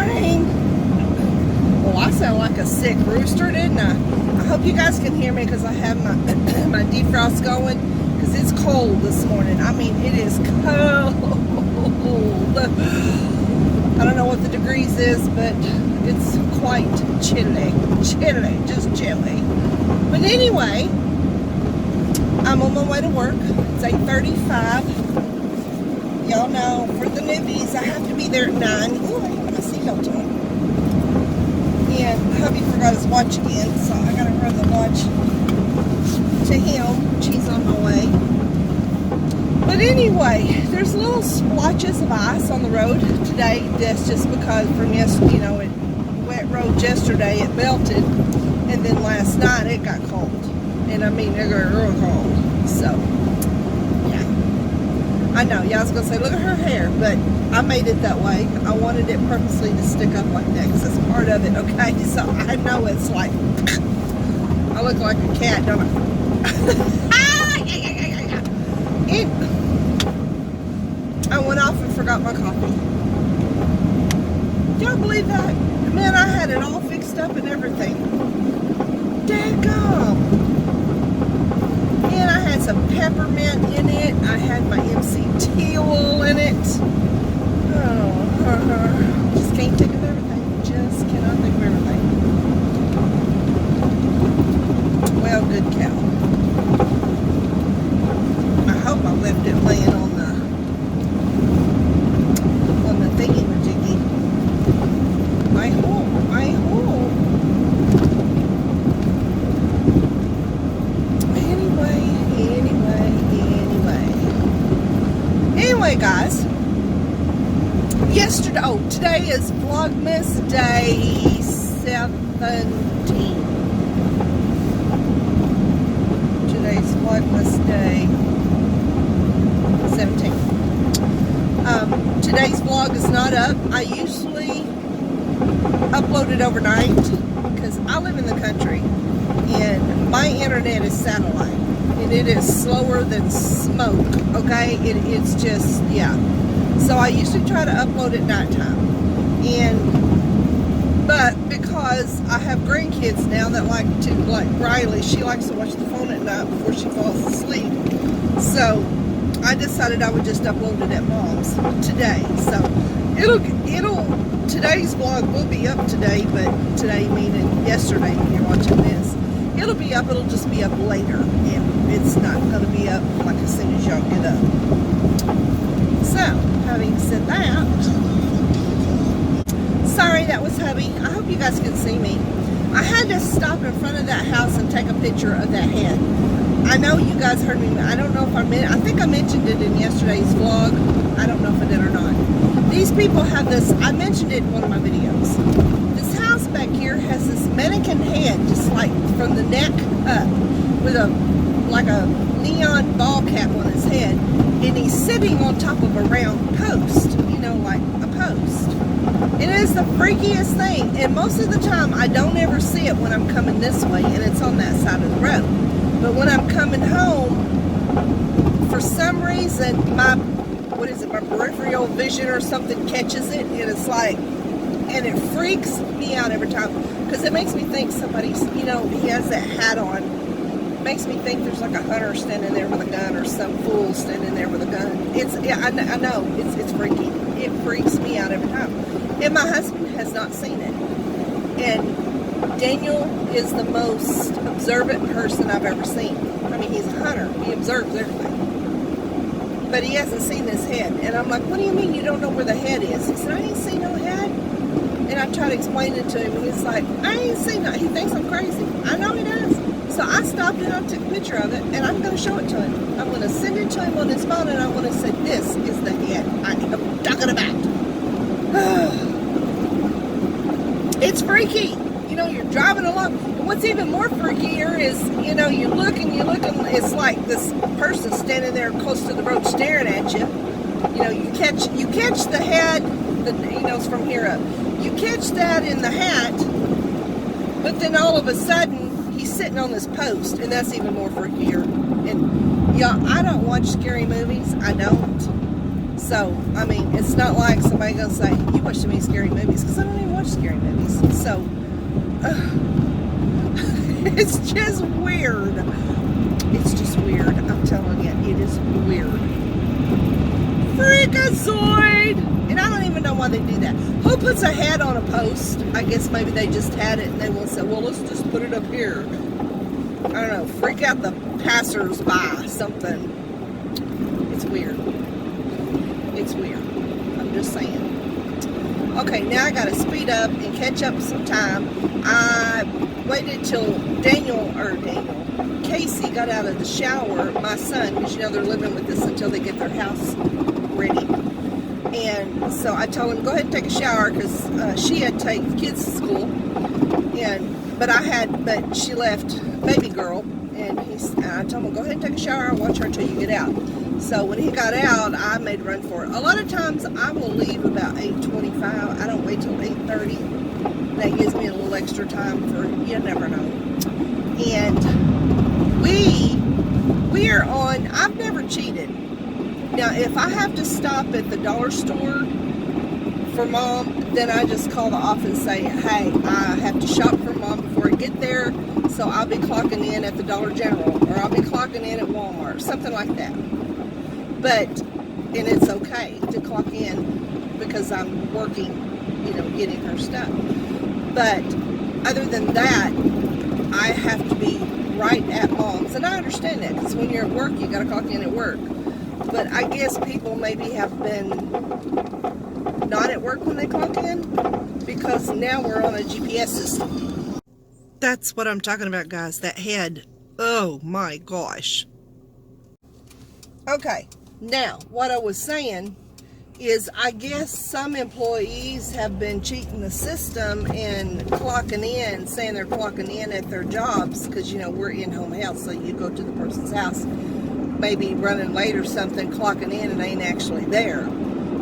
morning. Well, I sound like a sick rooster, didn't I? I hope you guys can hear me because I have my my defrost going because it's cold this morning. I mean, it is cold. I don't know what the degrees is, but it's quite chilly. Chilly, just chilly. But anyway, I'm on my way to work. It's 8:35. Y'all know, for the newbies, I have to be there at 9. Ooh, I got my seatbelt on. And hubby forgot his watch again, so I gotta run the watch to him. She's on my way. But anyway, there's little splotches of ice on the road today. That's just because from yesterday, you know, it wet road yesterday, it melted, and then last night it got cold. And I mean, it got real cold. So, yeah. I know, y'all was gonna say, look at her hair, but I made it that way. I wanted it purposely to stick up like that because it's part of it, okay? So I know it's like, I look like a cat, don't I? I went off and forgot my coffee. Y'all believe that? Man, I had it all fixed up and everything. Daggum. Man, I had some peppermint in it. I had my MCT oil in it. Oh, just can't think of everything. Just cannot think of everything. Well, good cow. I hope I left it laying on the thingy-majiggy. I hope. Anyway, guys. Today is Vlogmas Day 17. Today's Vlogmas Day 17. Today's vlog is not up. I usually upload it overnight because I live in the country and my internet is satellite and it is slower than smoke, okay? It's just, yeah. So I usually try to upload at nighttime. But because I have grandkids now that like Riley, she likes to watch the phone at night before she falls asleep. So I decided I would just upload it at Mom's today. So today's vlog will be up today, but today meaning yesterday when you're watching this. It'll be up, it'll just be up later. And it's not gonna be up like as soon as y'all get up. So, having said that, sorry, that was hubby. I hope you guys can see me. I had to stop in front of that house and take a picture of that head. I know you guys heard me. I don't know if I think I mentioned it in yesterday's vlog. I don't know if I did or not. These people have this, I mentioned it in one of my videos. This house back here has this mannequin head, just like from the neck up, with like a neon ball cap on his head. And he's sitting on top of a round post, you know, like a post. It is the freakiest thing. And most of the time, I don't ever see it when I'm coming this way, and it's on that side of the road. But when I'm coming home, for some reason, my peripheral vision or something catches it, and it's like, and it freaks me out every time. Because it makes me think somebody's, you know, he has that hat on. Makes me think there's like a hunter standing there with a gun or some fool standing there with a gun. I know, it's freaky. It freaks me out every time. And my husband has not seen it. And Daniel is the most observant person I've ever seen. I mean, he's a hunter. He observes everything. But he hasn't seen this head. And I'm like, what do you mean you don't know where the head is? He said, I ain't seen no head. And I tried to explain it to him. And he's like, I ain't seen no. He thinks I'm crazy. I know he does. So I stopped and I took a picture of it, and I'm going to show it to him. I'm going to send it to him on his phone, and I'm going to say, this is the head I am talking about. It's freaky. You know, you're driving along. And what's even more freakier is, you know, you look and it's like this person standing there close to the road staring at you. You know, you catch the head, you know, it's from here up. You catch that in the hat, but then all of a sudden, he's sitting on this post, and that's even more freakier. And y'all, I don't watch scary movies. I don't. So, I mean, it's not like somebody gonna say, you watch too many scary movies, because I don't even watch scary movies. So, it's just weird. It's just weird. I'm telling you, it is weird. Freakazoid! And I don't even know why they do that. Who puts a head on a post? I guess maybe they just had it and they will say, well, let's just put it up here. I don't know, freak out the passers-by, something. It's weird. It's weird. I'm just saying. Okay, now I gotta speed up and catch up some time. I waited till Casey got out of the shower, my son, because you know they're living with us until they get their house ready. And so I told him, go ahead and take a shower, because she had to take the kids to school. But she left baby girl, and I told him, go ahead and take a shower, I'll watch her until you get out. So when he got out, I made a run for it. A lot of times I will leave about 8:25. I don't wait till 8:30. That gives me a little extra time for, you never know. And we are on, I've never cheated. Now, if I have to stop at the dollar store for Mom, then I just call the office and say, hey, I have to shop for Mom before I get there, so I'll be clocking in at the Dollar General, or I'll be clocking in at Walmart, something like that. And it's okay to clock in because I'm working, getting her stuff. But other than that, I have to be right at Mom's. And I understand that, because when you're at work, you got to clock in at work. But I guess people maybe have been not at work when they clock in, because now we're on a GPS system. That's what I'm talking about, guys. That head. Oh my gosh. Okay. Now, what I was saying is, I guess some employees have been cheating the system and clocking in, saying they're clocking in at their jobs, because, we're in-home health, so you go to the person's house, maybe running late or something, clocking in and ain't actually there.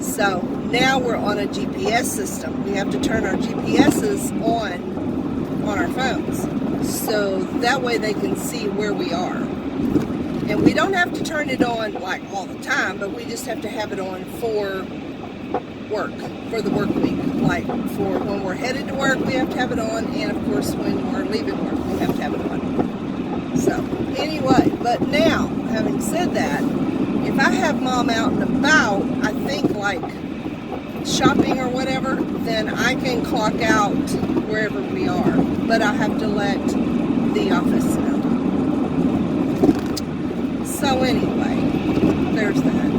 So now we're on a GPS system. We have to turn our GPSs on our phones, so that way they can see where we are. And we don't have to turn it on like all the time, but we just have to have it on for work, for the work week. Like for when we're headed to work, we have to have it on, and of course when we're leaving work, we have to have it on. So anyway, but now, having said that, if I have Mom out and about, I think like shopping or whatever, then I can clock out wherever we are. But I have to let the office know. So anyway, there's that.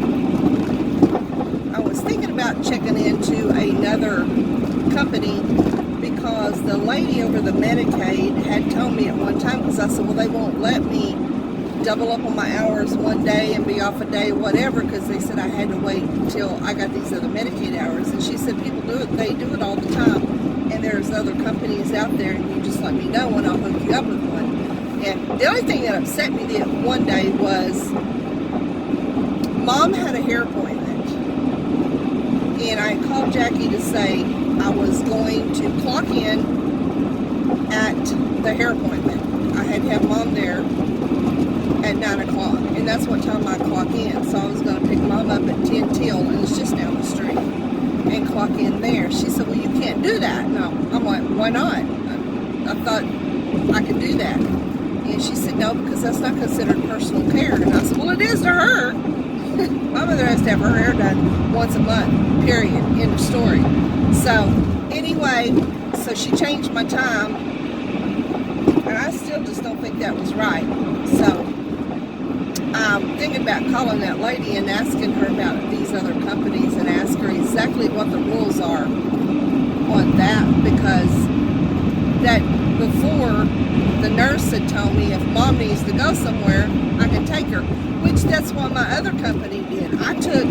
I was thinking about checking into another company, because the lady over the Medicaid had told me at one time, because I said, well, they won't let me double up on my hours one day and be off a day, whatever, because they said I had to wait until I got these other Medicaid hours. And she said people do it, they do it all the time, and there's other companies out there, and you just let me know and I'll hook you up with one. And the only thing that upset me one day was Mom had a hair appointment, and I called Jackie to say I was going to clock in at the hair appointment. I had to have Mom there at 9 o'clock, and that's what time I clock in. So I was going to pick Mom up at 10 till, and it's just down the street, and clock in there. She said, well, you can't do that. And I'm like, why not? I thought I could do that. And she said, no, because that's not considered personal care. And I said, well, it is to her. My mother has to have her hair done once a month, period, end of story. So, anyway, so she changed my time, and I still just don't think that was right. So, I'm thinking about calling that lady and asking her about these other companies and ask her exactly what the rules are on that, because that before, the nurse had told me if Mom needs to go somewhere, I can take her, which that's what my other company did. I took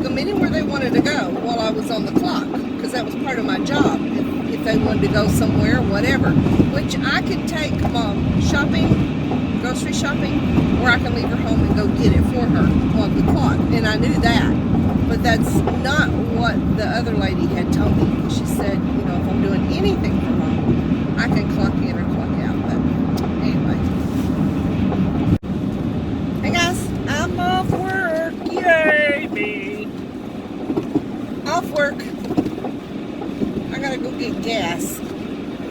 them anywhere they wanted to go while I was on the clock, because that was part of my job. If they wanted to go somewhere, whatever, which I could take Mom shopping, grocery shopping, or I can leave her home and go get it for her on the clock. And I knew that, but that's not what the other lady had told me. She said, if I'm doing anything for Mom, I can clock in or clock out. But anyway. Hey guys, I'm off work. Yay! gotta go get gas.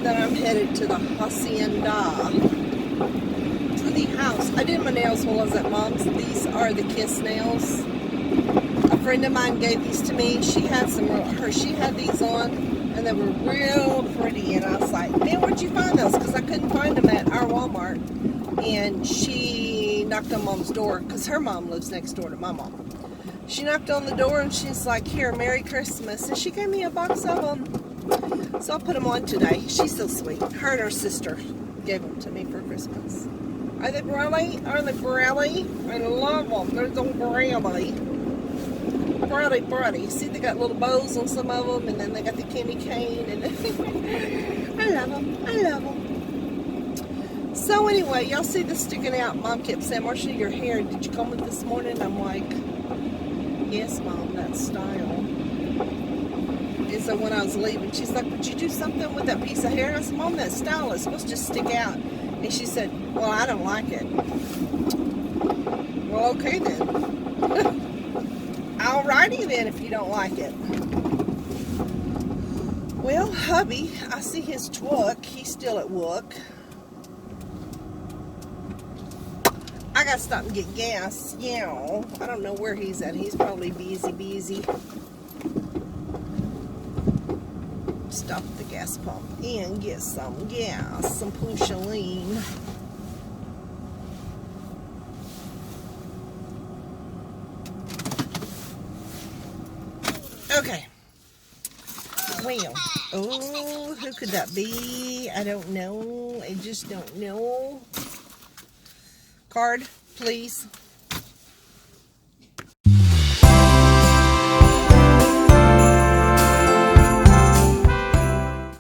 Then I'm headed to the hacienda. To the house. I did my nails while I was at Mom's. These are the Kiss nails. A friend of mine gave these to me. She had she had these on, and they were real pretty. And I was like, man, where'd you find those? Because I couldn't find them at our Walmart. And she knocked on Mom's door, because her mom lives next door to my mom. She knocked on the door, and she's like, here, Merry Christmas. And she gave me a box of them. So I'll put them on today. She's so sweet. Her and her sister gave them to me for Christmas. Are they Brelly? Are they Brelly? I love them. They're so Brelly. Brelly. See, they got little bows on some of them, and then they got the candy cane. And I love them. I love them. So anyway, y'all see this sticking out. Mom kept saying, Marcia, your hair, did you comb it this morning? I'm like, yes, Mom, that's style. And so when I was leaving, she's like, would you do something with that piece of hair? I said, Mom, that's style. It's supposed to just stick out. And she said, well, I don't like it. Well, okay then. Alrighty then, if you don't like it. Well, hubby, I see his truck. He's still at work. I gotta stop and get gas. Yeah, I don't know where he's at. He's probably busy. Stop at the gas pump and get some gas, some gasoline. Okay. Well, oh, who could that be? I don't know. I just don't know. Card, please.